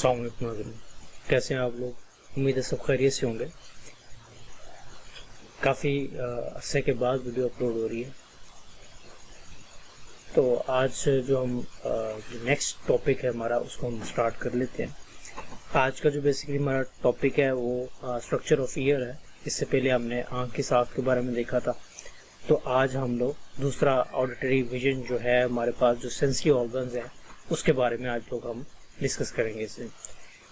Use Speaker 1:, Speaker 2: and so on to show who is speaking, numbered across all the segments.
Speaker 1: अस्सलाम वालेकुम नाज़रीन, कैसे हैं आप लोग। उम्मीद है सब खैरियत से होंगे। काफ़ी अरसे के बाद वीडियो अपलोड हो रही है। तो आज जो हम नेक्स्ट टॉपिक है हमारा उसको हम स्टार्ट कर लेते हैं। आज का जो बेसिकली हमारा टॉपिक है वो स्ट्रक्चर ऑफ ईयर है। इससे पहले हमने आँख की साख के बारे में देखा था। तो आज हम लोग दूसरा ऑडिटरी विजन जो है हमारे पास, जो सेंसरी ऑर्गन्स है, उसके बारे में आज लोग हम डिस्कस करेंगे। इसे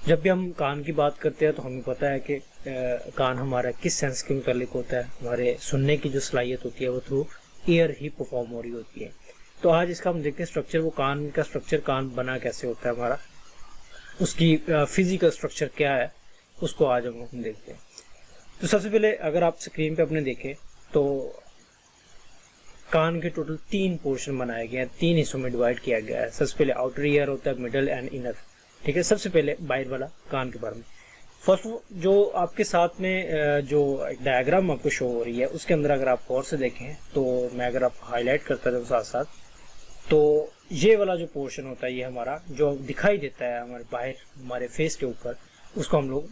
Speaker 1: जब भी हम कान की बात करते हैं तो हमें पता है कि कान हमारा किस सेंस के मुतालिक होता है। हमारे सुनने की जो सलाहियत होती है वो थ्रू ईयर ही परफॉर्म हो रही होती है। तो आज इसका हम देखते हैं स्ट्रक्चर, वो कान का स्ट्रक्चर, कान बना कैसे होता है हमारा, उसकी फिजिकल स्ट्रक्चर क्या है, उसको आज हम देखते हैं। तो सबसे पहले अगर आप स्क्रीन पे अपने देखें तो कान के टोटल 3 पोर्शन बनाए गए हैं, 3 हिस्सों में डिवाइड किया गया है। सबसे पहले आउटर ईयर होता है, मिडल एंड इनर। ठीक है, सबसे पहले बाहर वाला कान के बारे में। फर्स्ट जो आपके साथ में जो एक डायग्राम आपको शो हो रही है उसके अंदर अगर आप गौर से देखें तो मैं अगर आप हाईलाइट करता जाऊँ साथ साथ, तो ये वाला जो पोर्शन होता है ये हमारा जो दिखाई देता है हमारे बाहर हमारे फेस के ऊपर, उसको हम लोग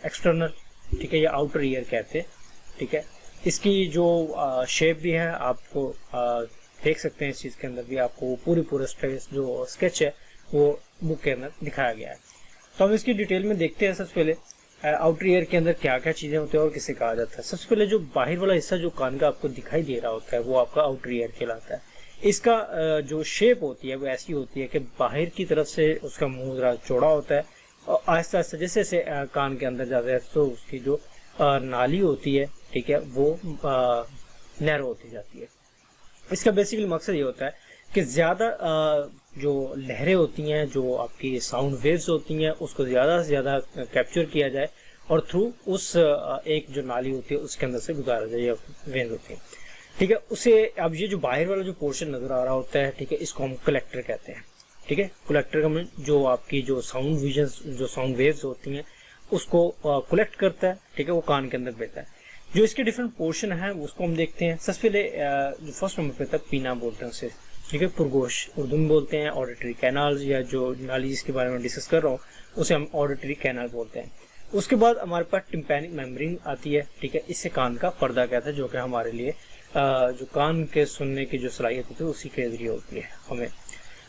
Speaker 1: एक्सटर्नल, ठीक है, या आउटर ईयर कहते हैं। ठीक है, इसकी जो शेप भी है आपको देख सकते हैं। इस चीज़ के अंदर भी आपको पूरा जो स्केच है वो बुक के अंदर दिखाया गया है। तो हम इसकी डिटेल में देखते हैं। सबसे पहले आउटर ईयर के अंदर क्या क्या चीज़ें होती है और किसे कहा जाता है। सबसे पहले जो बाहर वाला हिस्सा जो कान का आपको दिखाई दे रहा होता है वो आपका आउटर ईयर कहलाता है। इसका जो शेप होती है वो ऐसी होती है कि बाहर की तरफ से उसका मुंह जरा चौड़ा होता है और आहिस्ता आहिस्ता जैसे जैसे कान के अंदर जाता है तो उसकी जो नाली होती है, ठीक है, वो नैरो होती जाती है। इसका बेसिकली मकसद ये होता है कि ज़्यादा जो लहरें होती हैं, जो आपकी साउंड वेव्स होती हैं, उसको ज़्यादा से ज़्यादा कैप्चर किया जाए और थ्रू उस एक जो नाली होती है उसके अंदर से गुजारा जाए, या वेन्स होती है। ठीक है, उसे अब ये जो बाहर वाला जो पोर्शन नज़र आ रहा होता है, ठीक है, इसको हम कलेक्टर कहते हैं। ठीक है, कलेक्टर का मतलब जो आपकी जो साउंड विजन, जो साउंड वेव्स होती हैं उसको कलेक्ट करता है। ठीक है, वो कान के अंदर भेजता है। जो इसके डिफरेंट पोर्शन है उसको हम देखते हैं। सबसे पहले जो फर्स्ट नंबर पे था पीना बोलते हैं उसे, ठीक है, पुरगोश उर्दू में बोलते हैं। ऑडिटरी कैनाल या जो नाली जिसके बारे में डिस्कस कर रहा हूँ उसे हम ऑडिटरी कैनाल बोलते हैं। उसके बाद हमारे पास टिम्पैनिक मेम्ब्रेन आती है। ठीक है, इससे कान का पर्दा कहते हैं, जो कि हमारे लिए जो कान के सुनने की जो सलाहियत होती है उसी के जरिए होती है हमें।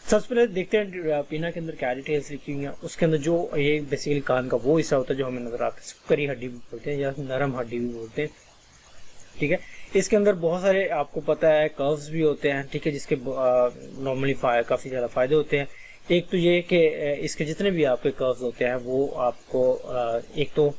Speaker 1: सबसे पहले देखते हैं पीना के अंदर क्या डिटेल्स लिखी हुई हैं। उसके अंदर जो ये बेसिकली कान का वो हिस्सा होता है जो हमें नजर आता है, करी हड्डी भी बोलते हैं या नरम हड्डी भी बोलते हैं। ठीक है, इसके अंदर बहुत सारे आपको पता है कर्व्स भी होते हैं। ठीक है, जिसके नॉर्मली काफ़ी ज़्यादा फायदे होते हैं। एक तो ये कि इसके जितने भी आपके कर्व्स होते हैं वो आपको एक तो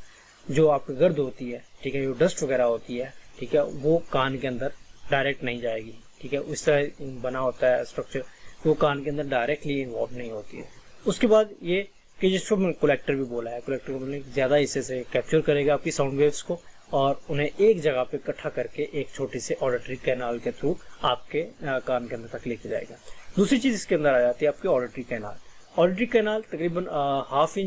Speaker 1: जो आपकी गर्द होती है, ठीक है, जो डस्ट वगैरह होती है, ठीक है, वो कान के अंदर डायरेक्ट नहीं जाएगी। ठीक है, उस तरह बना होता है स्ट्रक्चर, वो कान के अंदर डायरेक्टली इन्वॉल्व नहीं होती है। उसके बाद ये कि जिसको मैंने कलेक्टर भी बोला है, कलेक्टर को बोलने ज़्यादा हिस्से से कैप्चर करेगा आपकी साउंड वेव्स को और उन्हें एक जगह पे इकट्ठा करके एक छोटी से ऑडिटरी कैनाल के थ्रू आपके कान के अंदर तक लेके जाएगा। दूसरी चीज़ इसके अंदर आ जाती है आपकी ऑडिटरी कैनाल। ऑडिटरी कैनाल तकरीबन हाफ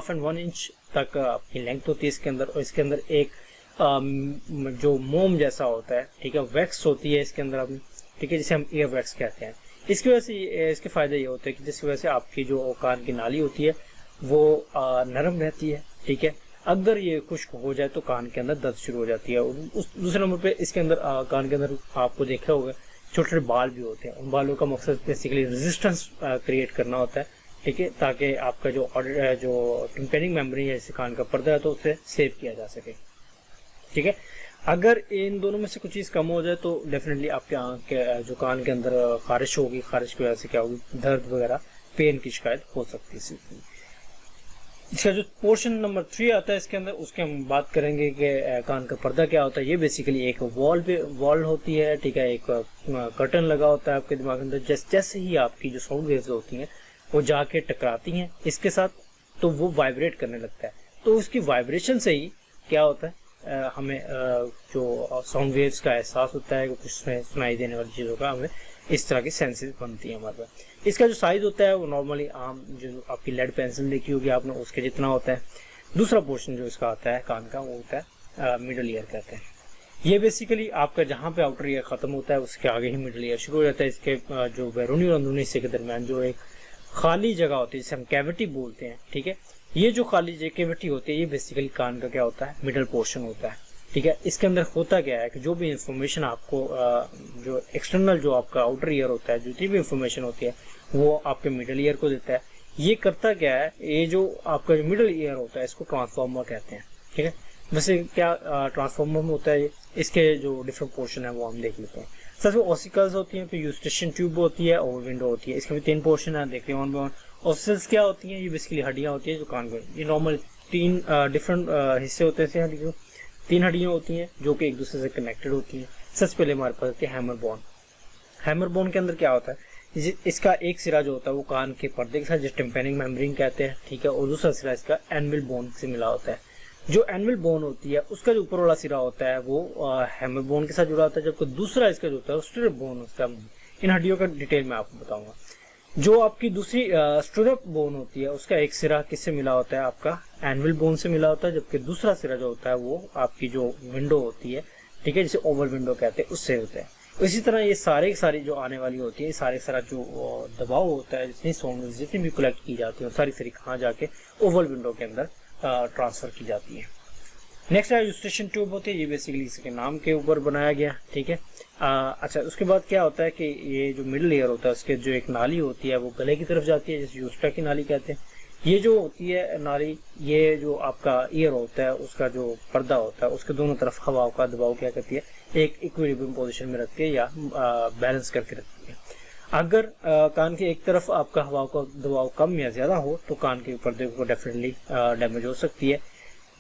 Speaker 1: एंड 1 इंच तक आपकी लेंथ होती है इसके अंदर। और इसके अंदर एक जो मोम जैसा होता है, ठीक है, वैक्स होती है इसके अंदर अपनी, ठीक है, जिसे हम ईयर वैक्स कहते हैं। इसकी वजह से इसके फायदे ये होते हैं कि जिसकी वजह से आपकी जो कान की नाली होती है वो नरम रहती है। ठीक है, अगर ये खुश्क हो जाए तो कान के अंदर दर्द शुरू हो जाती है। उस दूसरे नंबर पे इसके अंदर कान के अंदर आपको देखा होगा छोटे छोटे बाल भी होते हैं। उन बालों का मकसद बेसिकली रेजिस्टेंस क्रिएट करना होता है। ठीक है, ताकि आपका जो टिम्पैनिक मेम्ब्रेन है, जैसे कान का पर्दा है, तो उसे सेव किया जा सके। ठीक है, अगर इन दोनों में से कुछ चीज़ कम हो जाए तो डेफिनेटली आपके आँख के जो कान के अंदर खारिश होगी, खारिश की वजह से क्या होगी, दर्द वगैरह, पेन की शिकायत हो सकती है। इसका जो पोर्शन नंबर 3 आता है इसके अंदर, उसके हम बात करेंगे कि कान का पर्दा क्या होता है। ये बेसिकली एक वॉल होती है। ठीक है, एक कर्टन लगा होता है आपके दिमाग के अंदर। जैसे ही आपकी जो साउंड वेव्स होती हैं वो जाके टकराती हैं इसके साथ, तो वो वाइब्रेट करने लगता है। तो उसकी वाइब्रेशन से ही क्या होता है, हमें जो साउंड वेव्स का एहसास होता है, कुछ सुनाई देने वाली चीज़ों का हमें इस तरह की सेंसेस बनती है हमारे पास। इसका जो साइज होता है वो नॉर्मली आम जो आपकी लेड पेंसिल देखी होगी आपने, उसके जितना होता है। दूसरा पोर्शन जो इसका आता है कान का वो होता है मिडल ईयर कहते हैं। ये बेसिकली आपका जहाँ पे आउटर ईयर खत्म होता है उसके आगे ही मिडल ईयर शुरू हो जाता है। इसके जो बैरूनी और अंदरूनी हिस्से के दरमियान जो एक खाली जगह होती है जिसे हम कैविटी बोलते हैं, ठीक है। ये जो खाली कैविटी होती है ये बेसिकली कान का क्या होता है, मिडल पोर्शन होता है, ठीक है। इसके अंदर होता क्या है कि जो भी इंफॉर्मेशन आपको जो एक्सटर्नल जो आपका आउटर ईयर होता है, जितनी भी इंफॉर्मेशन होती है वो आपके मिडल ईयर को देता है। ये करता क्या है, ये जो आपका जो मिडल ईयर होता है इसको ट्रांसफार्मर कहते हैं, ठीक है। वैसे क्या ट्रांसफार्मर में होता है, इसके जो डिफरेंट पोर्शन है वो हम देख लेते हैं। सबसे ऑसिकल्स होती हैं, फिर यूस्टेशन ट्यूब होती है और विंडो होती है। इसके भी 3 पोर्शन है, देखते हैं वन बाय वन। ऑसिकल्स क्या होती हैं, ये बेसिकली हड्डियां होती है जो कान को, ये नॉर्मल 3 डिफरेंट हिस्से होते हैं हड्डियों, 3 हड्डियां होती हैं जो कि एक दूसरे से कनेक्टेड होती हैं। सबसे पहले हमारे पास होती है हैमर बोन। हैमर बोन के अंदर क्या होता है, इसका एक सिरा जो होता है वो कान के पर्दे के साथ जिस टिम्पैनिक मेम्ब्रेन कहते हैं, ठीक है, और दूसरा सिरा इसका एनविल बोन से मिला होता है। जो एनविल बोन होती है उसका जो ऊपर वाला सिरा होता है वो हैमर बोन के साथ जुड़ा होता है, जबकि दूसरा इसका जो होता है स्टिरअप बोन उसका। इन हड्डियों का डिटेल में आपको बताऊंगा। जो आपकी दूसरी स्टिरअप बोन होती है उसका एक सिरा किससे मिला होता है, आपका एनविल बोन से मिला होता है, जबकि दूसरा सिरा जो होता है वो आपकी जो विंडो होती है, ठीक है, जिसे ओवल विंडो कहते हैं, उससे होता है। इसी तरह ये सारे सारी जो आने वाली होती है, सारे सारा जो दबाव होता है, जितनी साउंड जितनी भी कलेक्ट की जाती है सारी सारी कहाँ जाके ओवल विंडो के अंदर ट्रांसफर की जाती है। नेक्स्ट है यूस्टेशन ट्यूब होती है, ये बेसिकली इसके नाम के ऊपर बनाया गया, ठीक है। अच्छा, उसके बाद क्या होता है कि ये जो मिडल ईयर होता है उसके जो एक नाली होती है वो गले की तरफ जाती है, जिसे यूस्टा की नाली कहते हैं। ये जो होती है नाली, ये जो आपका ईयर होता है उसका जो पर्दा होता है उसके दोनों तरफ हवा का दबाव क्या करती है, एक इक्विलिब्रियम पोजीशन में रखती है या बैलेंस करके रखती है। अगर कान के एक तरफ आपका हवा का दबाव कम या ज्यादा हो तो कान के पर्दे को डेफिनेटली डैमेज हो सकती है।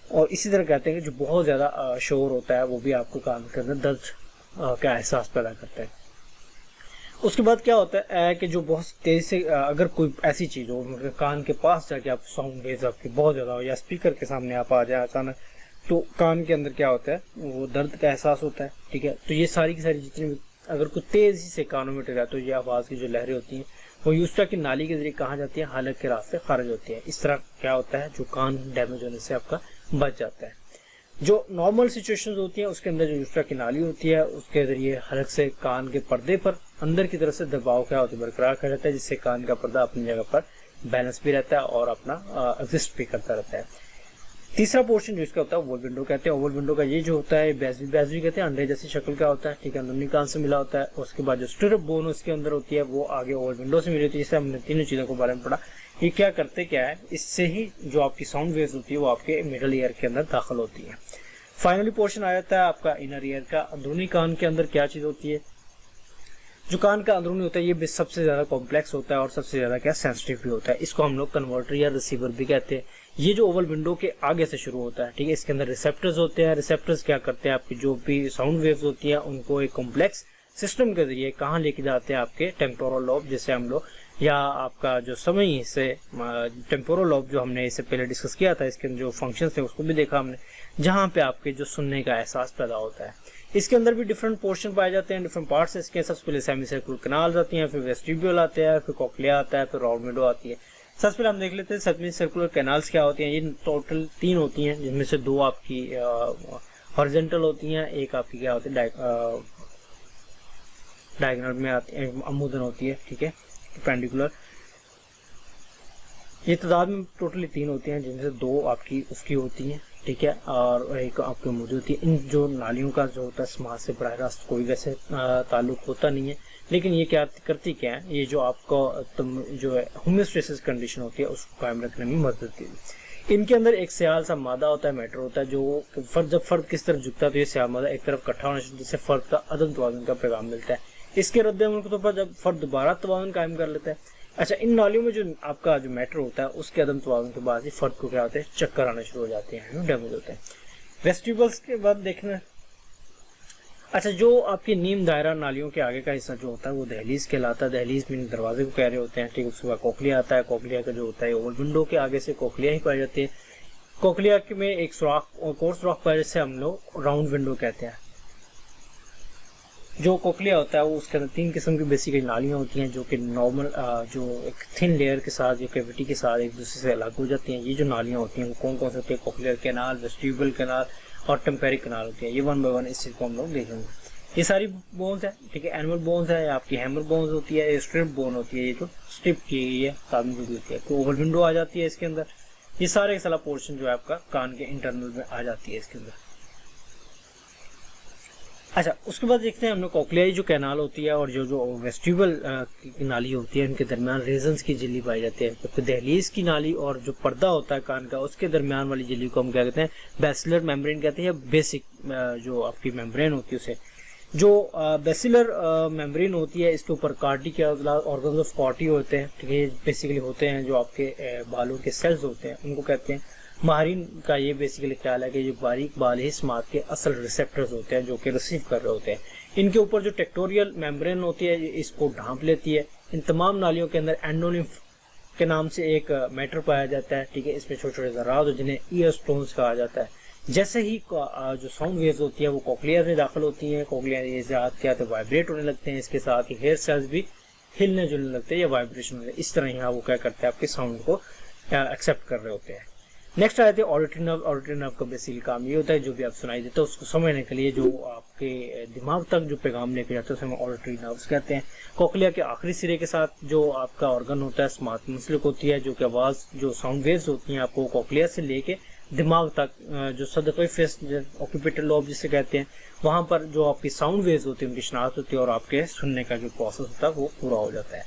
Speaker 1: और इसी तरह कहते हैं कि जो बहुत ज्यादा शोर होता है वो भी आपको कान के अंदर दर्द का एहसास पैदा करता है। उसके बाद क्या होता है कि जो बहुत तेज से अगर कोई ऐसी चीज हो मतलब कान के पास जाके आप साउंड वेव आपकी बहुत ज्यादा हो या स्पीकर के सामने आप आ जाए अचानक, तो कान के अंदर क्या होता है वो दर्द का एहसास होता है, ठीक है। तो ये सारी की सारी जितनी अगर कोई तेजी से कानों में टकराए तो ये आवाज की जो लहरें होती हैं वो यूस्टा की नाली के जरिए कहाँ जाती है, हलक के रास्ते खारिज होती है। इस तरह क्या होता है जो कान डैमेज होने से आपका बच जाता है। जो नॉर्मल सिचुएशंस होती हैं उसके अंदर जो यूस्टा की नाली होती है उसके जरिए हलक से कान के पर्दे पर अंदर की तरफ से दबाव क्या होता है बरकरार कर रहता है, जिससे कान का पर्दा अपनी जगह पर बैलेंस भी रहता है और अपना एग्जिस्ट भी करता रहता है। तीसरा पोर्शन जो इसका होता है ओवल विंडो कहते हैं। ओवल विंडो का ये जो होता है बेजवी कहते हैं, अंडे जैसी शक्ल का होता है, ठीक है, अंदरूनी कान से मिला होता है। उसके बाद जो स्टिरअप बोन उसके अंदर होती है वो आगे ओवल विंडो से मिली होती है। जिससे हमने तीनों चीजों के बारे में पढ़ा। ये क्या करते क्या है, इससे ही जो आपकी साउंड वेव्स होती है वो आपके मिडल ईयर के अंदर दाखिल होती है। फाइनली पोर्शन आ जाता है आपका इनर ईयर का। अंदरूनी कान के अंदर क्या चीज होती है, जो कान का अंदरूनी होता है ये सबसे ज्यादा कॉम्प्लेक्स होता है और सबसे ज्यादा क्या सेंसिटिव भी होता है। इसको हम लोग कन्वर्टर या रिसीवर भी कहते हैं। ये जो ओवल विंडो के आगे से शुरू होता है, ठीक है, इसके अंदर रिसेप्टर्स होते हैं। रिसेप्टर्स क्या करते हैं, आपकी जो भी साउंड वेव्स होती है उनको एक कॉम्प्लेक्स सिस्टम के जरिए कहाँ लेके जाते हैं, आपके टेम्पोरल लोब, जिसे हम लोग या आपका जो समय से टेम्पोरल लोब जो हमने इससे पहले डिस्कस किया था, इसके जो फंक्शन थे उसको भी देखा हमने, जहाँ पे आपके जो सुनने का एहसास पैदा होता है। इसके अंदर भी डिफरेंट पोर्शन पाए जाते हैं, डिफरेंट पार्ट्स है इसके। सबसे पहले सेमी सर्कुलर कैनाल्स आती हैं, फिर वेस्टिब्यूल आते हैं, फिर कॉक्लिया आता है, फिर राउंड विंडो आती है। सबसे पहले हम देख लेते हैं सेमी सर्कुलर कैनाल्स क्या होती हैं। ये टोटल 3 होती हैं, जिनमें से 2 आपकी हॉरिजॉन्टल होती हैं, एक आपकी क्या होती है डायगोनल में आती है, अमूदन होती है, ठीक है, परपेंडिकुलर। ये तादाद में टोटली 3 होती हैं, जिनमें से 2 आपकी उसकी होती हैं, ठीक है, और एक आपकी मौजूद होती है। इन जो नालियों का जो होता है समाज से बराह रास्त कोई वैसे ताल्लुक होता नहीं है, लेकिन ये क्या करती क्या है, ये जो आपको जो है होमियोस्टेसिस कंडीशन होती है उसको कायम रखने में मदद करती है। इनके अंदर एक स्याल सा मादा होता है, मैटर होता है, जो जब फर्द किस तरफ झुकता है तो ये स्याल मादा एक तरफ इकट्ठा होने से जिससे फर्द का अदम तवाज़ुन का पैगाम मिलता है। इसके रद्द-ए-अमल के तौर पर जब फर्द दोबारा तवाज़ुन कायम कर लेता है, अच्छा, इन नालियों में जो आपका जो मैटर होता है उसके अदम तवाज़ुन के बाद ही फर्द को क्या होता है, चक्कर आने शुरू हो जाते हैं, डैमेज होते हैं। वेस्टिब्यूल्स के बाद देखना, अच्छा, जो आपकी नीम दायरा नालियों के आगे का हिस्सा जो होता है वो दहलीज कहलाता है। दहलीज में दरवाजे को कह रहे होते हैं, ठीक है। उसके बाद कोकलिया आता है। कोकलिया का जो होता है ओवल विंडो के आगे से कोकलिया ही पाई जाती है। कोकलिया में एक सुराख और कोर सुराख पाए, जिससे हम लोग राउंड विंडो कहते हैं। जो कोकलिया होता है वो उसके अंदर 3 किस्म की बेसिकली नालियां होती हैं, जो कि नॉर्मल जो एक थिन लेयर के साथ जो कैविटी के साथ एक दूसरे से अलग हो जाती हैं। ये जो नालियां होती हैं वो कौन कौन से होती है, कोकलियर कैनाल, वेस्टिब्यूल कैनाल और टेम्पेरिक कैनाल होती है। ये 1 बाय 1 इस चीज को हम लोग देखेंगे। ये सारी बोन्स है, ठीक है, एनिमल बोन्स है, आपकी हैमर बोन्स होती है, स्ट्रिप बोन होती है, ये तो स्ट्रिप की गई है सामने जो होती है, तो ओवल विंडो आ जाती है इसके अंदर। ये सारे का सारा पोर्शन जो है आपका कान के इंटरनल में आ जाती है इसके अंदर। अच्छा, उसके बाद देखते हैं हमने कोक्लियाई जो कैनाल होती है और जो वेस्टिबल की नाली होती है, इनके दरमियान रेजन्स की झिल्ली पाई जाती है। तो दहलीज की नाली और जो पर्दा होता है कान का, उसके दरमियान वाली झिल्ली को हम क्या कहते हैं, बेसिलर मेम्ब्रेन कहते हैं, या बेसिक जो आपकी मेम्ब्रेन होती है उसे। जो बेसिलर मेम्ब्रेन होती है, इसके ऊपर कार्टी के ऑर्गन्स ऑफ कार्टी होते हैं, ठीक है, बेसिकली होते हैं जो आपके बालों के सेल्स होते हैं, उनको कहते हैं। माहिरीन का ये बेसिकली ख्याल है कि जो बारीक बाल है स्मार्ट के असल रिसेप्टर्स होते हैं जो कि रिसीव कर रहे होते हैं। इनके ऊपर जो टेक्टोरियल मेम्ब्रेन होती है इसको ढांप लेती है। इन तमाम नालियों के अंदर एंडोलिम्फ के नाम से एक मैटर पाया जाता है, ठीक है, इसमें छोटे छोटे ज़रात जिन्हें ईयर स्टोन्स कहा जाता है। जैसे ही जो साउंड वेव्स होती है वो कोक्लिया में दाखिल होती हैं, कोक्लिया ये ज़रात क्या तो वाइब्रेट होने लगते हैं, इसके साथ ही हेयर सेल्स भी हिलने जुलने लगते हैं या वाइब्रेशन होते हैं। इस तरह यहाँ वो क्या करते हैं, आपके साउंड को एक्सेप्ट कर रहे होते हैं। नेक्स्ट आ जाते हैं ऑडिटरी नर्व। ऑडिटरी नर्व का बेसिकली काम ये होता है जो भी आप सुनाई देता है उसको समझने के लिए जो आपके दिमाग तक जो पैगाम लेके जाते हैं उसे हम ऑडिटरी नर्व्स कहते हैं। कोक्लिया के आखिरी सिरे के साथ जो आपका ऑर्गन होता है स्मार्ट मसलिक होती है, जो कि आवाज़ जो साउंड वेव्स होती हैं आपको कोक्लिया से लेके दिमाग तक जो सदक़े फेस ऑक्यूपेटल लोब जिसे कहते हैं, वहाँ पर जो आपकी साउंड वेव्स होती है उनकी शनाख्त होती है और आपके सुनने का जो प्रोसेस होता है वो पूरा हो जाता है।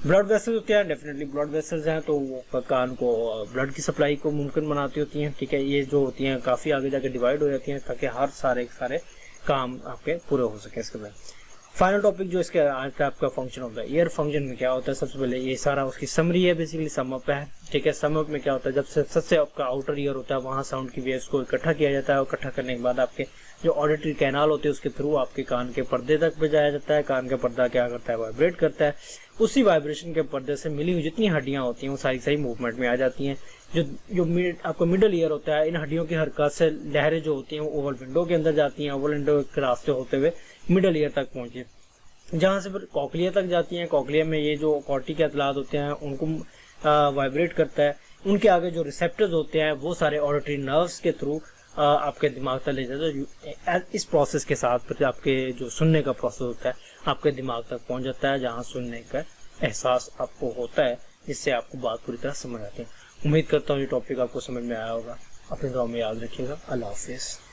Speaker 1: ब्लड वेसल्स होते हैं, डेफिनेटली ब्लड वेसल्स हैं तो वो कान को ब्लड की सप्लाई को मुमकिन बनाती होती हैं, ठीक है। ये जो होती हैं काफ़ी आगे जाके डिवाइड हो जाती हैं ताकि हर सारे काम आपके पूरे हो सके। इसके बाद फाइनल टॉपिक जो इसके आज का आपका फंक्शन होता है, ईयर फंक्शन में क्या होता है, सबसे पहले ये सारा उसकी समरी है, बेसिकली सम अप है, ठीक है। सम अप में क्या होता है, जब से सबसे आपका आउटर ईयर होता है वहाँ साउंड की वेव्स को इकट्ठा किया जाता है और इकट्ठा करने के बाद आपके जो ऑडिटरी कैनाल होते हैं उसके थ्रू आपके कान के पर्दे तक भेजाया जाता है। कान का पर्दा क्या करता है, वाइब्रेट करता है। उसी वाइब्रेशन के पर्दे से मिली हुई जितनी हड्डियां होती हैं वो सारी मूवमेंट में आ जाती हैं। जो आपका मिडल ईयर होता है, इन हड्डियों की हरकत से लहरें जो होती हैं वो ओवल विंडो के अंदर जाती हैं, ओवल विंडो के रास्ते होते हुए मिडल ईयर तक पहुंची, जहाँ से फिर कोक्लिया तक जाती हैं। कोक्लिया में ये जो कॉर्टी के अतलात होते हैं उनको वाइब्रेट करता है। उनके आगे जो रिसेप्टर्स होते हैं वो सारे ऑडिटरी नर्व्स के थ्रू आपके दिमाग तक ले जाते हैं। इस प्रोसेस के साथ फिर आपके जो सुनने का प्रोसेस होता है आपके दिमाग तक पहुंच जाता है, जहाँ सुनने का एहसास आपको होता है, जिससे आपको बात पूरी तरह समझ आती है। उम्मीद करता हूँ ये टॉपिक आपको समझ में आया होगा। अपने दुआ में याद रखिएगा। अल्लाह हाफिज़।